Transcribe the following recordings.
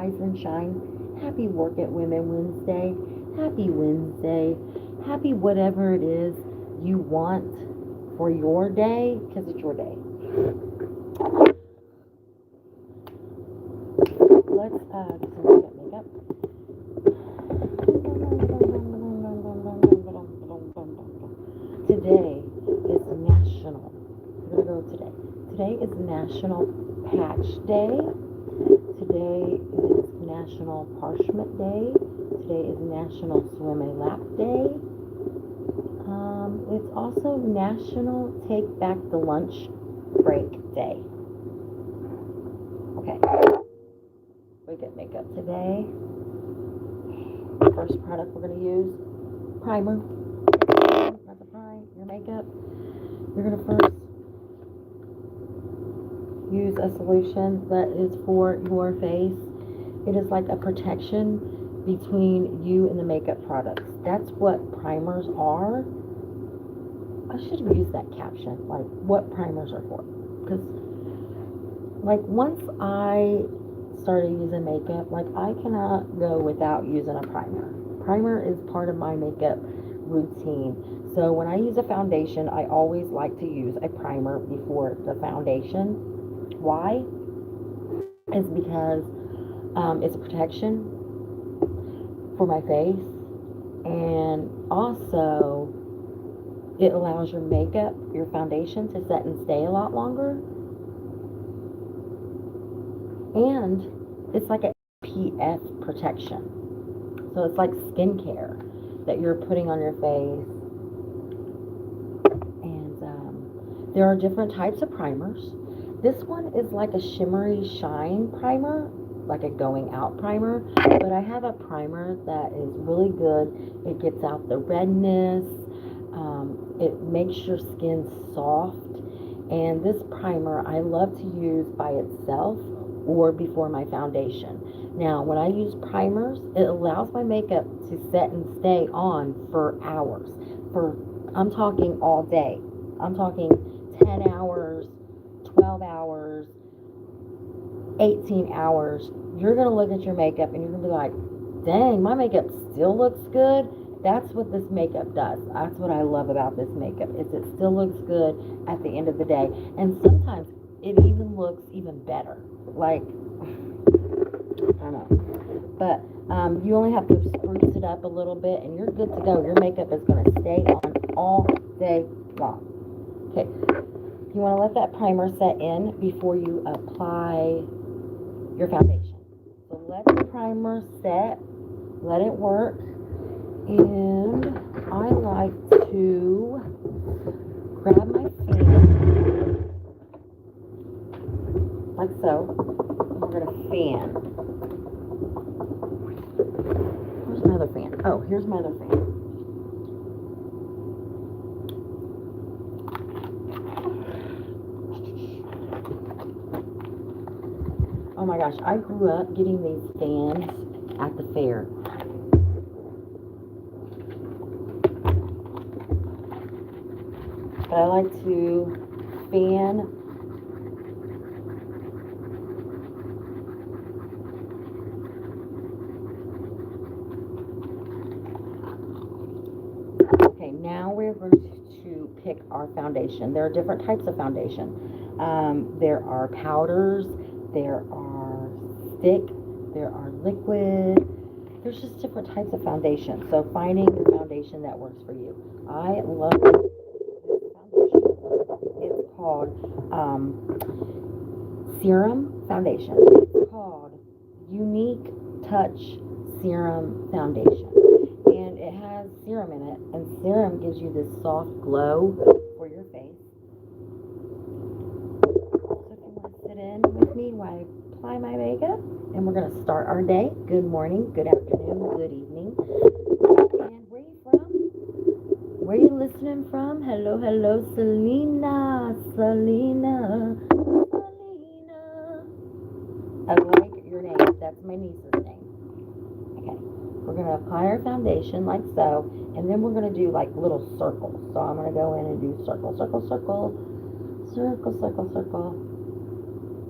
rise and shine. Happy Work It Women Wednesday. Happy Wednesday. Happy whatever it is you want for your day, because it's your day. Let's do some makeup. Today is National. We're gonna go today. Today is National Patch Day. Today is National Parchment Day. Today is National Swim a Lap Day. It's also National Take Back the Lunch Break Day. Okay. We get makeup today. First product we're going to use, primer. Not to prime your makeup. You're going to first use a solution that is for your face. It is like a protection between you and the makeup products. That's what primers are. I should have used that caption, like what primers are for. Because, like, once I started using makeup, like, I cannot go without using a primer. Primer is part of my makeup routine. So when I use a foundation, I always like to use a primer before the foundation. Why? Is because it's a protection for my face, and also it allows your makeup, your foundation, to set and stay a lot longer. And it's like a SPF protection. So it's like skincare that you're putting on your face. And there are different types of primers. This one is like a shimmery shine primer, like a going out primer. But I have a primer that is really good. It gets out the redness. It makes your skin soft. And this primer I love to use by itself or before my foundation. Now, when I use primers, it allows my makeup to set and stay on for hours. I'm talking all day. I'm talking 10 hours, 12 hours, 18 hours. You're going to look at your makeup and you're going to be like, dang, my makeup still looks good. That's what this makeup does. That's what I love about this makeup, is it still looks good at the end of the day. And sometimes it even looks even better. Like, I don't know. But you only have to spruce it up a little bit and you're good to go. Your makeup is going to stay on all day long. Okay. You want to let that primer set in before you apply your foundation. So let the primer set. Let it work. And I like to grab my fan, like so. We're going to fan. Where's my other fan? Oh, here's my other fan. Oh my gosh, I grew up getting these fans at the fair. But I like to fan Okay, now we're going to pick our foundation. There are different types of foundation. There are powders, there are stick, there are liquid. There's just different types of foundation. So finding the foundation that works for you. I love this foundation. It's called Serum Foundation. It's called Unique Touch Serum Foundation. And it has serum in it. And serum gives you this soft glow for your face. So if you want to sit in with me while I apply my makeup, and we're going to start our day. Good morning, good afternoon, good evening. And where are you from? Where are you listening from? Hello, hello, Selena. I like your name. That's my niece's name. Okay. We're going to apply our foundation like so. And then we're going to do like little circles. So I'm going to go in and do circle, circle, circle, circle, circle, circle.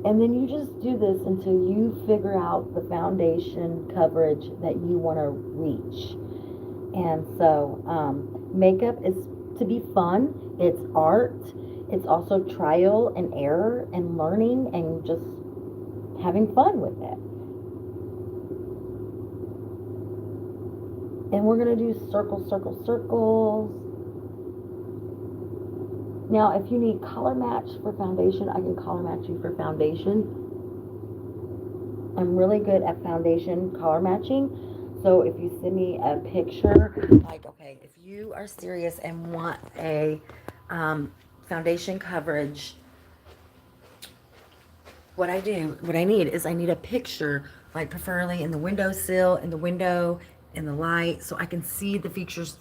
And then you just do this until you figure out the foundation coverage that you want to reach. And so, makeup is to be fun, it's art, it's also trial and error and learning and just having fun with it. And we're going to do circles, circles, circles. Now, if you need color match for foundation, I can color match you for foundation. I'm really good at foundation color matching. So if you send me a picture, like, okay, if you are serious and want a foundation coverage, what I need is I need a picture, like preferably in the windowsill, in the window, in the light, so I can see the features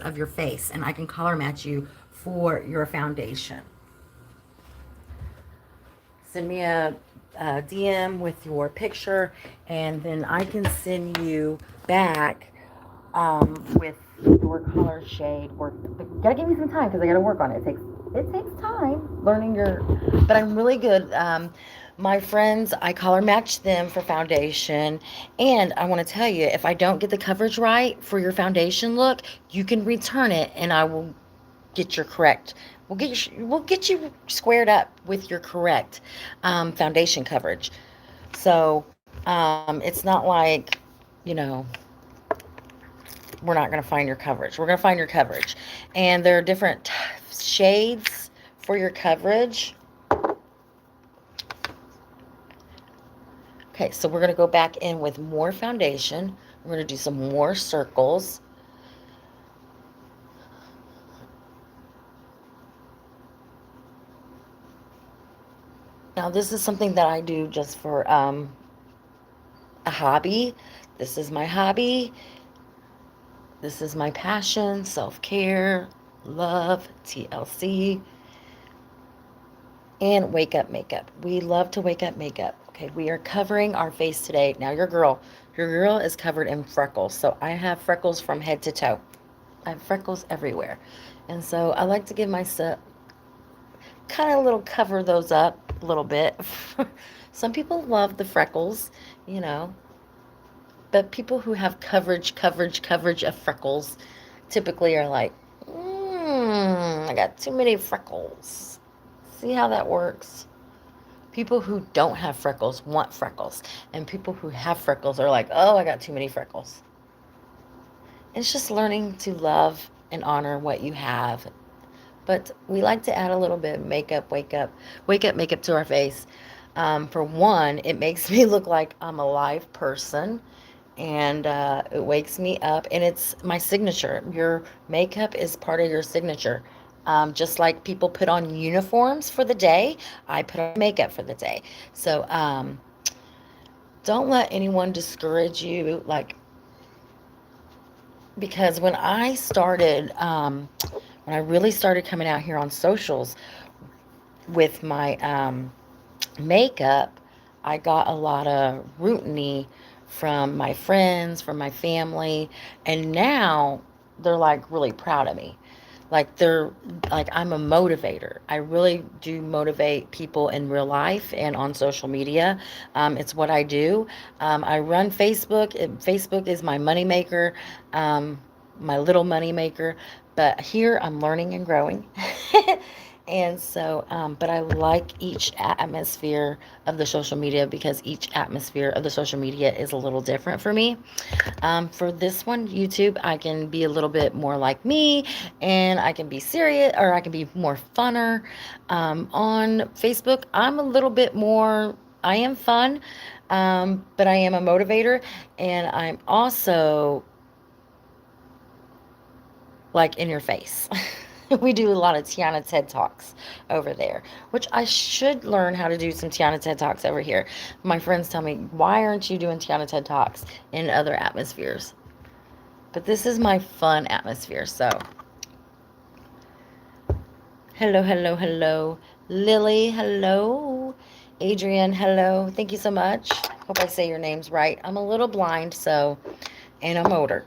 of your face, and I can color match you for your foundation. Send me a DM with your picture, and then I can send you back with your color shade. Or you gotta give me some time because I gotta work on it. It takes time learning your. But I'm really good. My friends, I color match them for foundation, and I want to tell you, if I don't get the coverage right for your foundation look, you can return it, and I will get your correct. We'll get you squared up with your correct foundation coverage. So it's not like, you know, we're not going to find your coverage. We're going to find your coverage, and there are different shades for your coverage. Okay, so we're going to go back in with more foundation. We're going to do some more circles. Now, this is something that I do just for a hobby. This is my hobby. This is my passion, self-care, love, TLC, and wake up makeup. We love to wake up makeup. Okay, we are covering our face today. Now, your girl is covered in freckles. So I have freckles from head to toe. I have freckles everywhere. And so I like to give myself kind of a little cover those up a little bit. Some people love the freckles, you know, but people who have coverage of freckles typically are like, I got too many freckles. See how that works? People who don't have freckles want freckles, and people who have freckles are like, oh, I got too many freckles. It's just learning to love and honor what you have. But we like to add a little bit of makeup, wake up makeup to our face. For one, it makes me look like I'm a live person, and it wakes me up, and it's my signature. Your makeup is part of your signature. Just like people put on uniforms for the day, I put on makeup for the day. So don't let anyone discourage you. Like, because when I really started coming out here on socials with my makeup, I got a lot of scrutiny from my friends, from my family, and now they're like really proud of me. They're like, I'm a motivator. I really do motivate people in real life and on social media. It's what I do. I run Facebook. Facebook is my moneymaker, my little moneymaker. But here I'm learning and growing. And so, but I like each atmosphere of the social media because each atmosphere of the social media is a little different for me. For this one, YouTube, I can be a little bit more like me, and I can be serious, or I can be more funner. On Facebook, I'm a little bit more, I am fun, but I am a motivator, and I'm also like in your face. We do a lot of Tiana TED Talks over there, which I should learn how to do some Tiana TED Talks over here. My friends tell me, why aren't you doing Tiana TED Talks in other atmospheres? But this is my fun atmosphere, so. Hello, hello, hello. Lily, hello. Adrian, hello. Thank you so much. Hope I say your names right. I'm a little blind, so, and I'm older.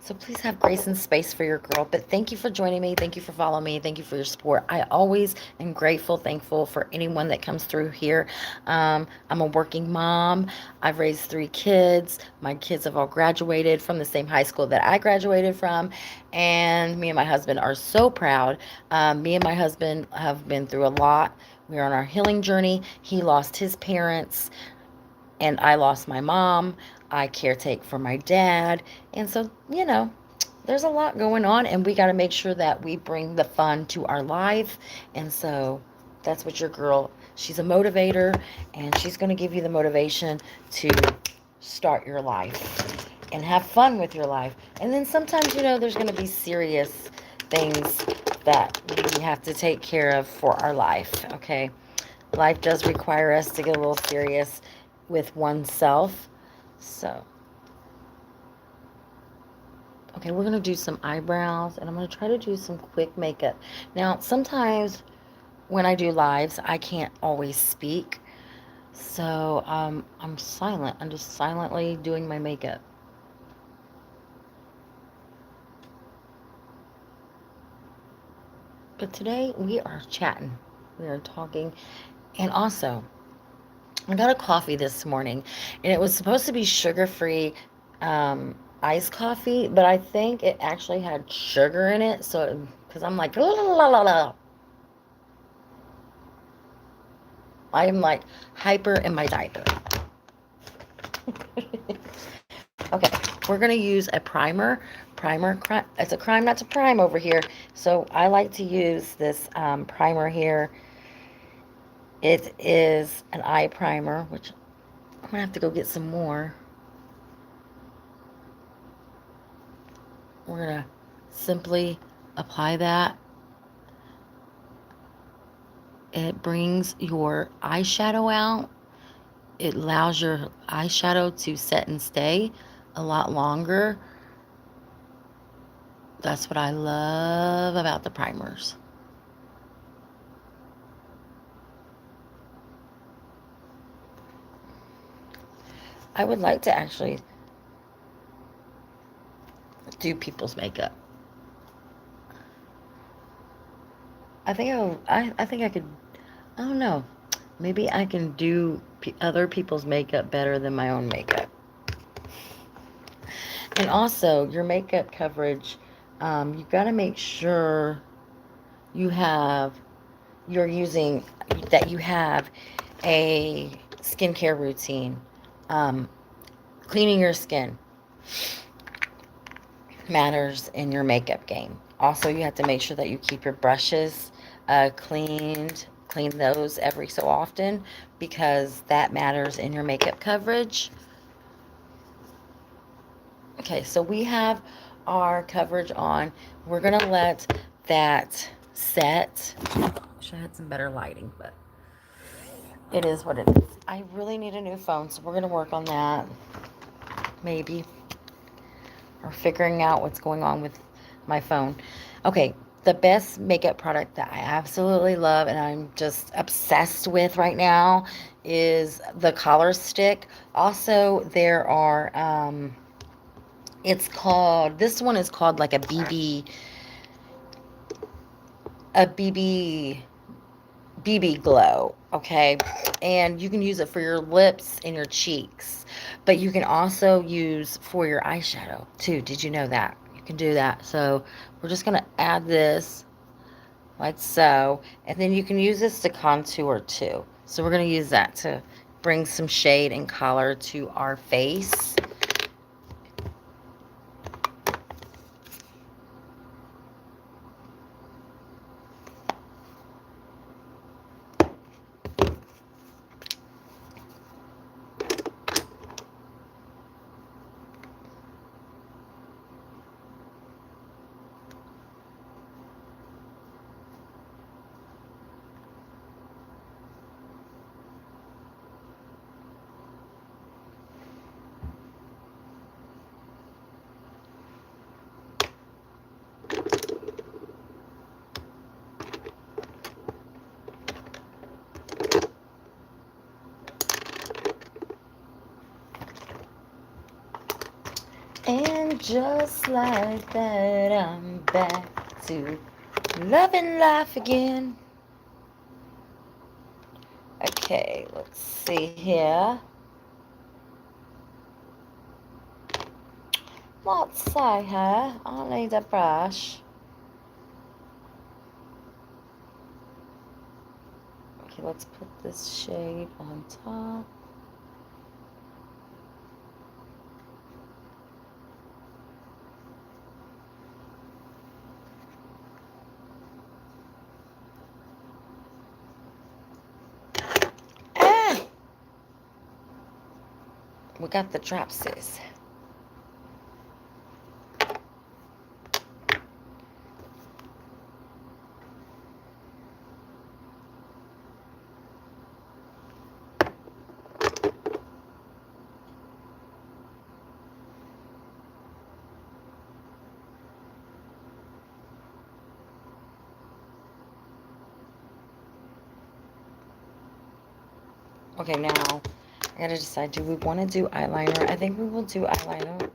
So please have grace and space for your girl. But thank you for joining me. Thank you for following me. Thank you for your support. I always am grateful, thankful for anyone that comes through here. I'm a working mom. I've raised 3 kids. My kids have all graduated from the same high school that I graduated from. And me and my husband are so proud. Me and my husband have been through a lot. We're on our healing journey. He lost his parents and I lost my mom. I caretake for my dad. And so, there's a lot going on, and we got to make sure that we bring the fun to our life. And so, that's what your girl, she's a motivator, and she's going to give you the motivation to start your life and have fun with your life. And then sometimes, there's going to be serious things that we have to take care of for our life, okay? Life does require us to get a little serious with oneself. So, okay, we're going to do some eyebrows, and I'm going to try to do some quick makeup. Now, sometimes when I do lives, I can't always speak. So, I'm silent. I'm just silently doing my makeup. But today we are chatting. We are talking. And also, I got a coffee this morning, and it was supposed to be sugar-free iced coffee, but I think it actually had sugar in it. So, because I'm like, la, la, la, la. I'm like hyper in my diaper. Okay, we're gonna use a primer. It's a crime not to prime over here. So I like to use this primer here. It is an eye primer, which I'm gonna have to go get some more. We're gonna simply apply that. It brings your eyeshadow out. It allows your eyeshadow to set and stay a lot longer. That's what I love about the primers. I would like to actually do people's makeup. I think I could. I don't know. Maybe I can do other people's makeup better than my own makeup. And also, your makeup coverage, you've got to make sure you have you're using that you have a skincare routine. Um, Cleaning your skin matters in your makeup game. Also, you have to make sure that you keep your brushes cleaned. Clean those every so often because that matters in your makeup coverage. Okay, so we have our coverage on. We're going to let that set. Wish I had some better lighting, but it is what it is. I really need a new phone, so we're going to work on that. Maybe. Or figuring out what's going on with my phone. Okay, the best makeup product that I absolutely love and I'm just obsessed with right now is the collar stick. Also, there are, this one is called like a BB glow, okay? And you can use it for your lips and your cheeks, but you can also use for your eyeshadow too. Did you know that? You can do that. So we're just gonna add this like so, and then you can use this to contour too. So we're gonna use that to bring some shade and color to our face. And just like that, I'm back to loving life again. Okay, let's see here. Let's say here, I need a brush. Okay, let's put this shade on top. Ah! We got the dropsies. Okay, now I gotta decide, do we want to do eyeliner? I think we will do eyeliner.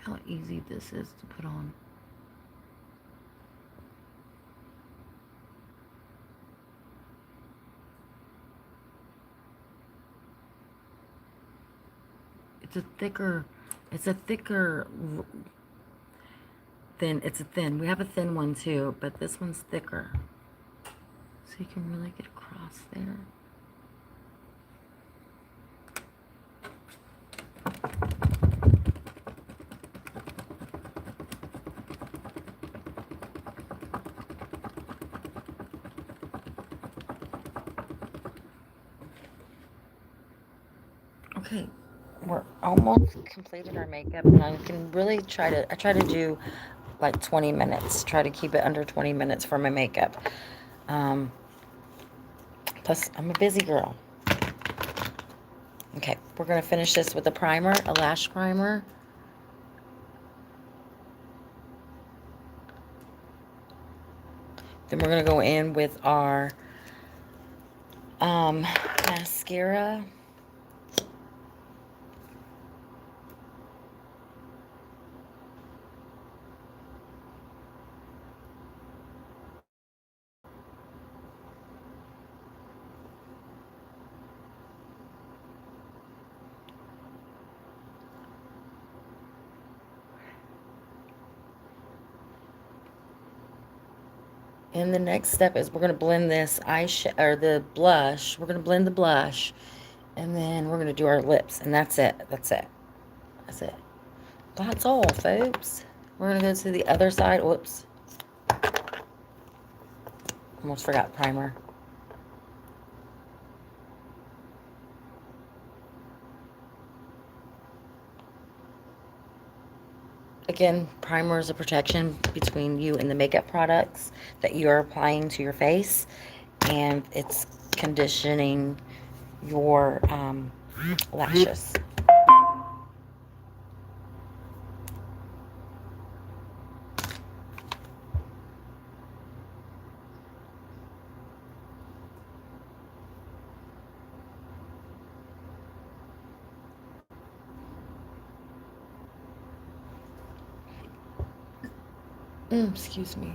How easy this is to put on. It's a thicker, it's a thin. We have a thin one too, but this one's thicker. So you can really get across there. Okay, we're almost completed our makeup. Now you can really I try to do like 20 minutes. Try to keep it under 20 minutes for my makeup. Plus, I'm a busy girl. Okay, we're going to finish this with a primer, a lash primer. Then we're going to go in with our mascara. And the next step is we're going to blend this eyeshadow, or the blush. We're going to blend the blush. And then we're going to do our lips. And that's it. That's it. That's it. That's all, folks. We're going to go to the other side. Whoops. Almost forgot primer. Again, primer is a protection between you and the makeup products that you are applying to your face. And it's conditioning your lashes. Excuse me.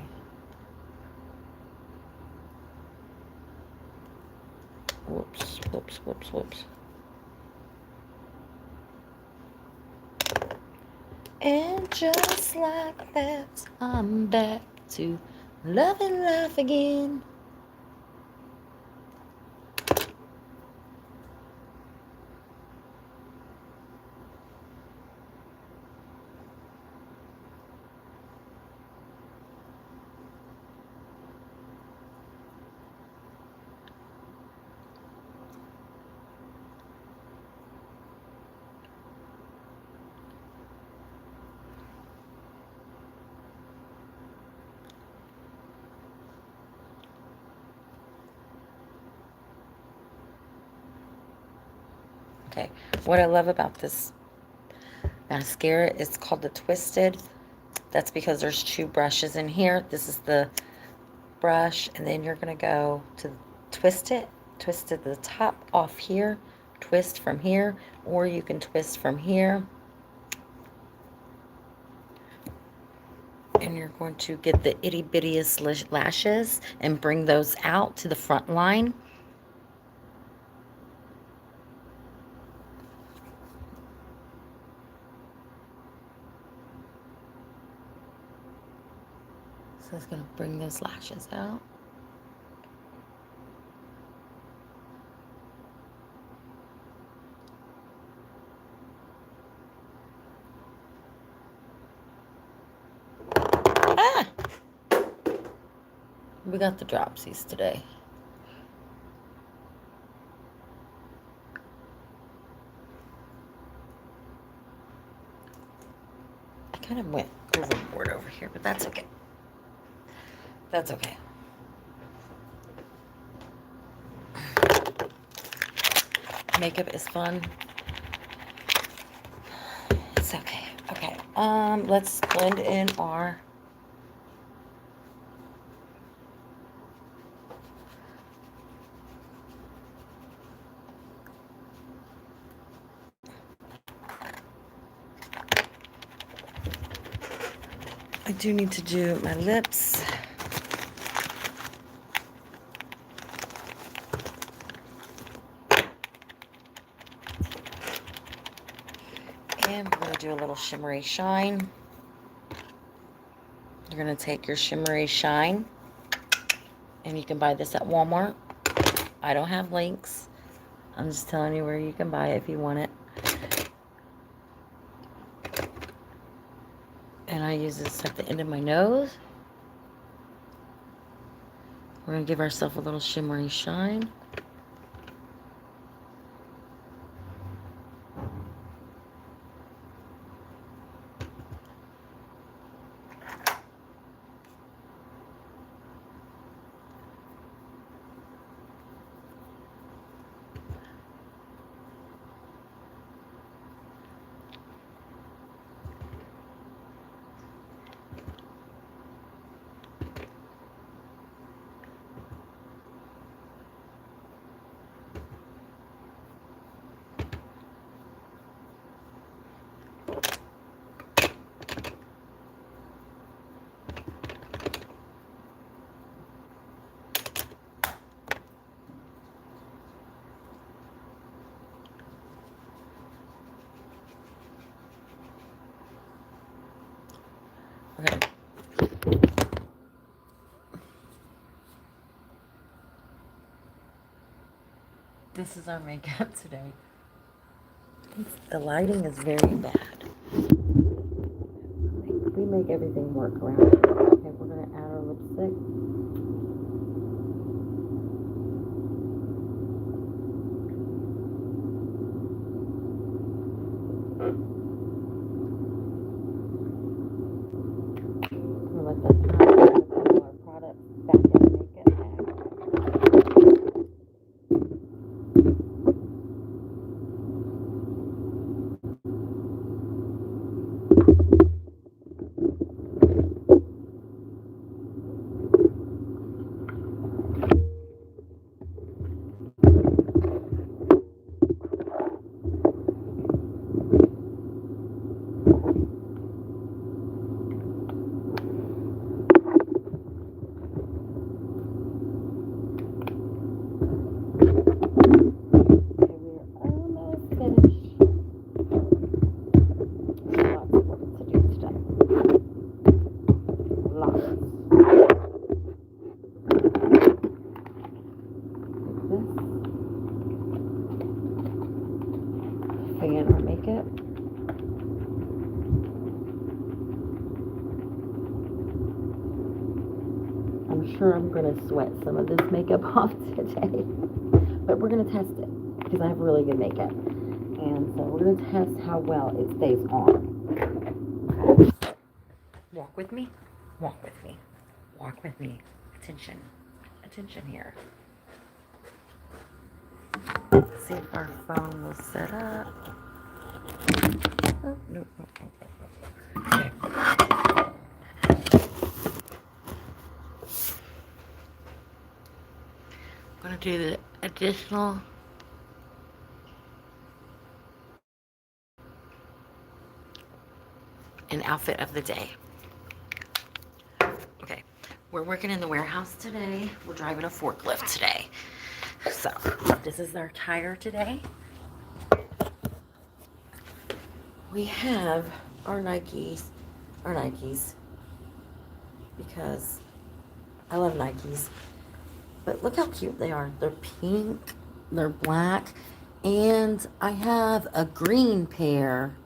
Whoops, whoops, whoops, whoops. And just like that, I'm back to loving life again. Okay, what I love about this mascara is called the Twisted. That's because there's 2 brushes in here. This is the brush, and then you're going to go to twist it to the top off here, twist from here, or you can twist from here, and you're going to get the itty bittiest lashes and bring those out to the front line. So it's going to bring those lashes out. Ah! We got the dropsies today. I kind of went overboard over here, but that's okay. That's okay. Makeup is fun. It's okay. Okay. Let's blend in our I do need to do my lips. And we're going to do a little shimmery shine. You're going to take your shimmery shine, and you can buy this at Walmart. I don't have links. I'm just telling you where you can buy it if you want it. And I use this at the end of my nose. We're going to give ourselves a little shimmery shine. Okay. This is our makeup today. The lighting is very bad. We make everything work around here. Okay, we're going to add our lipstick. We'll let that dry. We're going to put all our product back in the makeup bag. Fan our makeup. I'm sure I'm going to sweat some of this makeup off today, but we're going to test it because I have really good makeup, and so we're going to test how well it stays on. Okay. So, walk with me, walk with me, walk with me. Attention, attention here. Let's see if our phone will set up. Oh, no, no, no, no. Okay. I'm going to do the additional an outfit of the day. Okay, we're working in the warehouse today. We're driving a forklift today. So this is our tire today. We have our Nikes, because I love Nikes. But look how cute they are. They're pink, they're black, and I have a green pair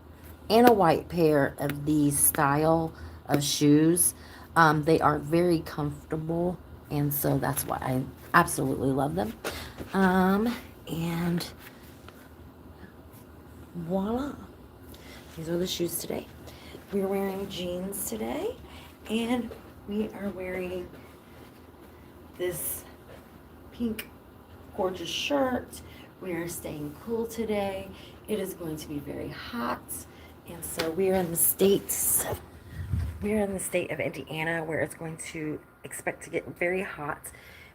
and a white pair of these style of shoes. They are very comfortable, and so that's why I absolutely love them. And voila, these are the shoes today. We're wearing jeans today, and we are wearing this pink gorgeous shirt. We are staying cool today. It is going to be very hot, and so we are in the states. We're in the state of Indiana, where it's going to expect to get very hot,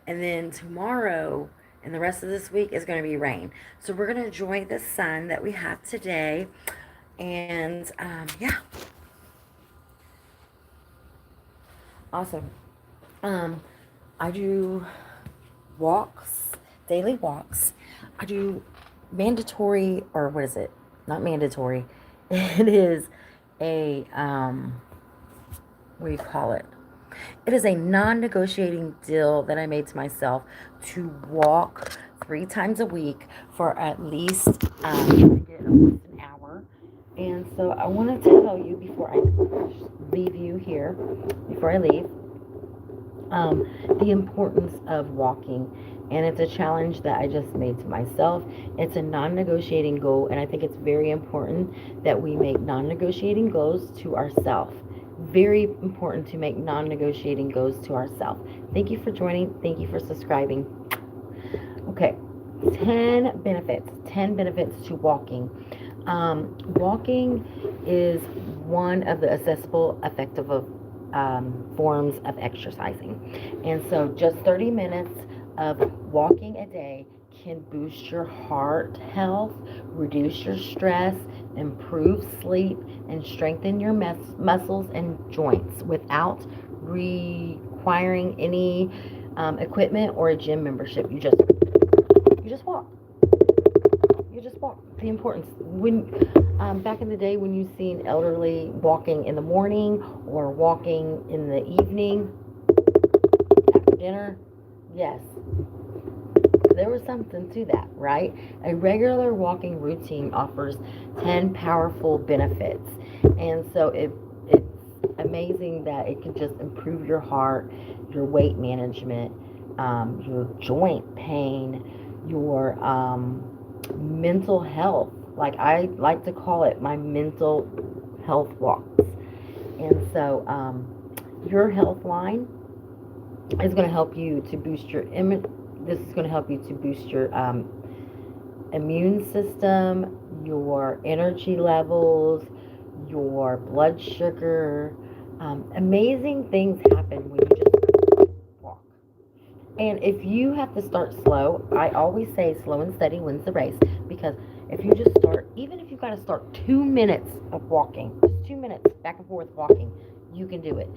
and then tomorrow and the rest of this week is going to be rain. So we're going to enjoy the sun that we have today, and yeah, awesome. I do walks, daily walks. I do mandatory, or what is it? Not mandatory. It is a, what do you call it? It is a non-negotiating deal that I made to myself to walk 3 times a week for at least an hour. And so I wanted to tell you before I leave you here, before I leave, the importance of walking. And it's a challenge that I just made to myself. It's a non-negotiating goal, and I think it's very important that we make non-negotiating goals to ourselves. Very important to make non-negotiating goals to ourselves. Thank you for joining. Thank you for subscribing. Okay, 10 benefits to walking. Walking is one of the accessible, effective forms of exercising. And so just 30 minutes of walking a day can boost your heart health, reduce your stress, improve sleep, and strengthen your muscles and joints without requiring any equipment or a gym membership. You just walk. You just walk. The importance. When back in the day, when you've seen elderly walking in the morning or walking in the evening after dinner, yes, there was something to that, right? A regular walking routine offers 10 powerful benefits, and so it's amazing that it can just improve your heart, your weight management, your joint pain, your mental health. Like I like to call it my mental health walks. And so your health line is going to help you to boost your this is going to help you to boost your immune system, your energy levels, your blood sugar. Amazing things happen when you just walk. And if you have to start slow, I always say slow and steady wins the race, because if you just start, even if you've got to start 2 minutes of walking, just 2 minutes back and forth walking, you can do it.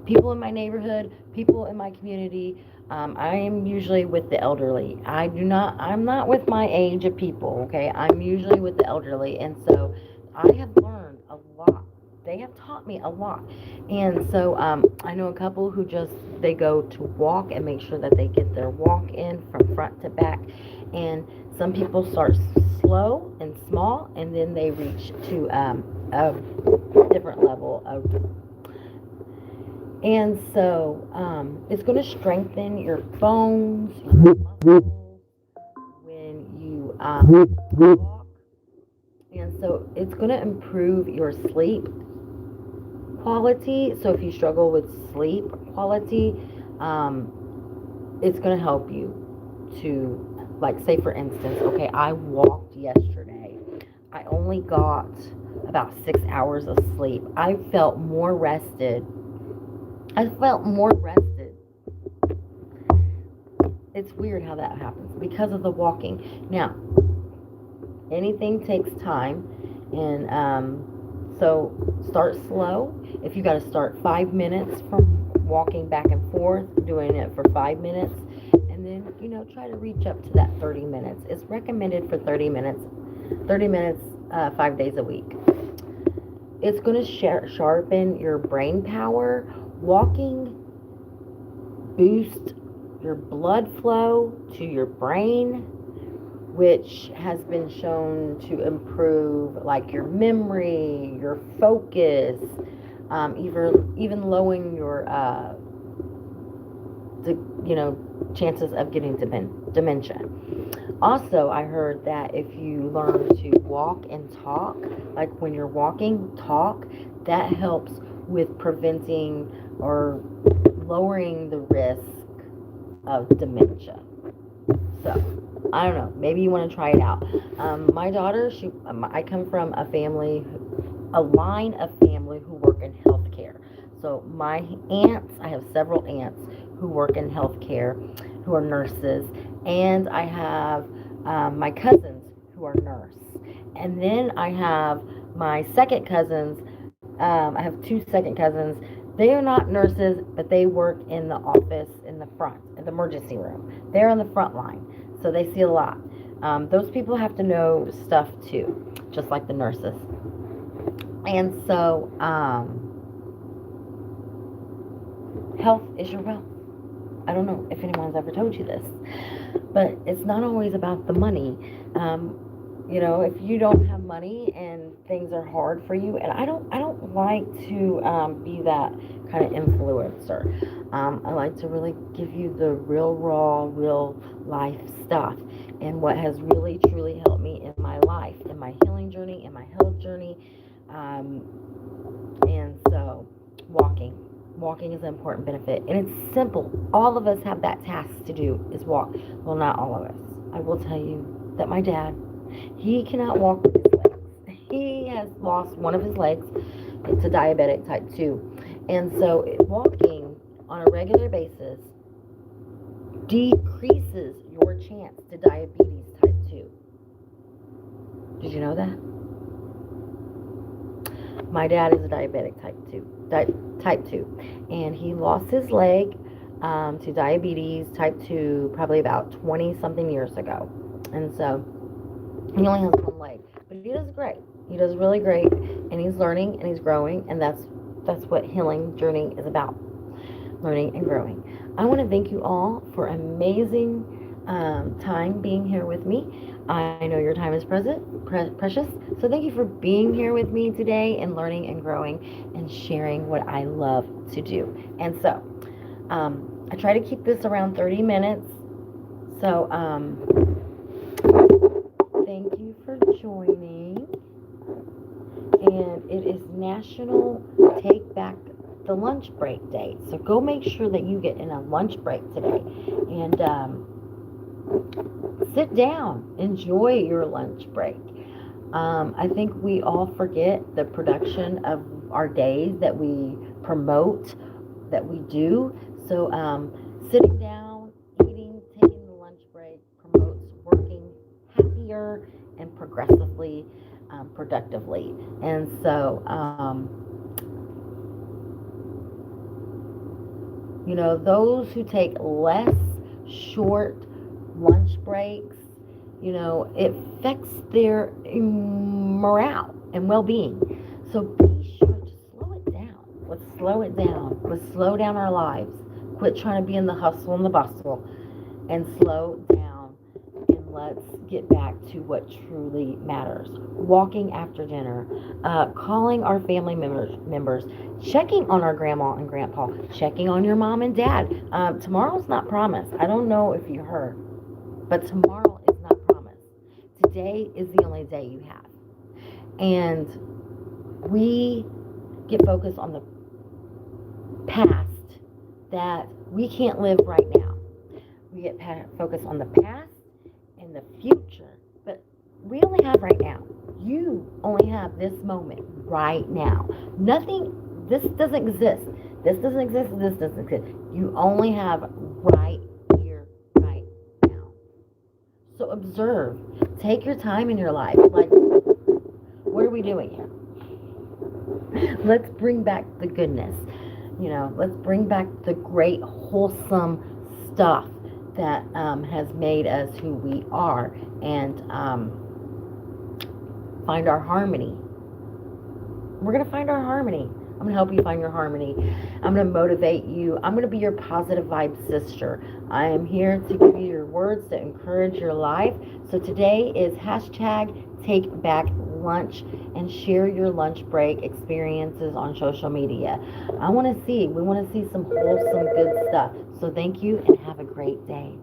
People in my neighborhood, people in my community, I am usually with the elderly. I'm not with my age of people, okay? I'm usually with the elderly. And so I have learned a lot. They have taught me a lot. And so I know a couple who they go to walk and make sure that they get their walk in from front to back. And some people start slow and small, and then they reach to a different level of. And so it's going to strengthen your bones, your muscles when you walk. And so it's going to improve your sleep quality. So if you struggle with sleep quality, it's going to help you to like say for instance, okay, I walked yesterday. I only got about 6 hours of sleep. I felt more rested. I felt more rested. It's weird how that happens because of the walking. Now, anything takes time, and so start slow. If you got to start 5 minutes from walking back and forth, doing it for 5 minutes, and then try to reach up to that 30 minutes. It's recommended for 30 minutes, 30 minutes, 5 days a week. It's going to sharpen your brain power. Walking boosts your blood flow to your brain, which has been shown to improve like your memory, your focus, even lowering your chances of getting dementia. Also, I heard that if you learn to walk and talk, like when you're walking, talk, that helps with preventing or lowering the risk of dementia. So, I don't know. Maybe you want to try it out. My daughter, I come from a line of family who work in healthcare. So my aunts, I have several aunts who work in healthcare, who are nurses, and I have my cousins who are nurse, and then I have my second cousins. I have two second cousins. They are not nurses, but they work in the office in the front, in the emergency room. They're on the front line, so they see a lot. Those people have to know stuff too, just like the nurses. And so, health is your wealth. I don't know if anyone's ever told you this, but it's not always about the money. If you don't have money and things are hard for you, and I don't like to be that kind of influencer. I like to really give you the real, raw, real life stuff, and what has really, truly helped me in my life, in my healing journey, in my health journey. And so, walking. Walking is an important benefit, and it's simple. All of us have that task to do is walk. Well, not all of us. I will tell you that my dad, he cannot walk with his legs. He has lost one of his legs. It's a diabetic type 2. And so walking on a regular basis decreases your chance to diabetes type 2. Did you know that? My dad is a diabetic type 2, and he lost his leg to diabetes type 2 probably about 20 something years ago. And so he only has one leg, but he does great. He does really great, and he's learning and he's growing, and that's what healing journey is about, learning and growing. I want to thank you all for amazing time being here with me. I know your time is precious, so thank you for being here with me today and learning and growing and sharing what I love to do. And so, I try to keep this around 30 minutes. So, thank you for joining. And it is National Take Back the Lunch Break Day. So go make sure that you get in a lunch break today. And sit down. Enjoy your lunch break. I think we all forget the production of our days that we promote, that we do. So sitting down, eating, taking the lunch break promotes working happier and progressively, productively. And so, those who take less short lunch breaks, it affects their morale and well-being. So be sure to slow it down. Let's slow it down. Let's slow down our lives. Quit trying to be in the hustle and the bustle, and slow down, and let's get back to what truly matters. Walking after dinner, calling our family members, checking on our grandma and grandpa, checking on your mom and dad. Tomorrow's not promised. I don't know if you heard, but tomorrow is not promised. Today is the only day you have. And we get focused on the past that we can't live right now. We get focused on the past, the future, but we only have right now. You only have this moment right now. Nothing, this doesn't exist. This doesn't exist. This doesn't exist. You only have right here, right now. So observe. Take your time in your life. Like, what are we doing here? Let's bring back the goodness. Let's bring back the great, wholesome stuff that has made us who we are, and find our harmony. We're going to find our harmony. I'm going to help you find your harmony. I'm going to motivate you. I'm going to be your positive vibe sister. I am here to give you your words to encourage your life. So today is #TakeBackLunch, and share your lunch break experiences on social media. We want to see some wholesome, good stuff. So thank you and have a great day.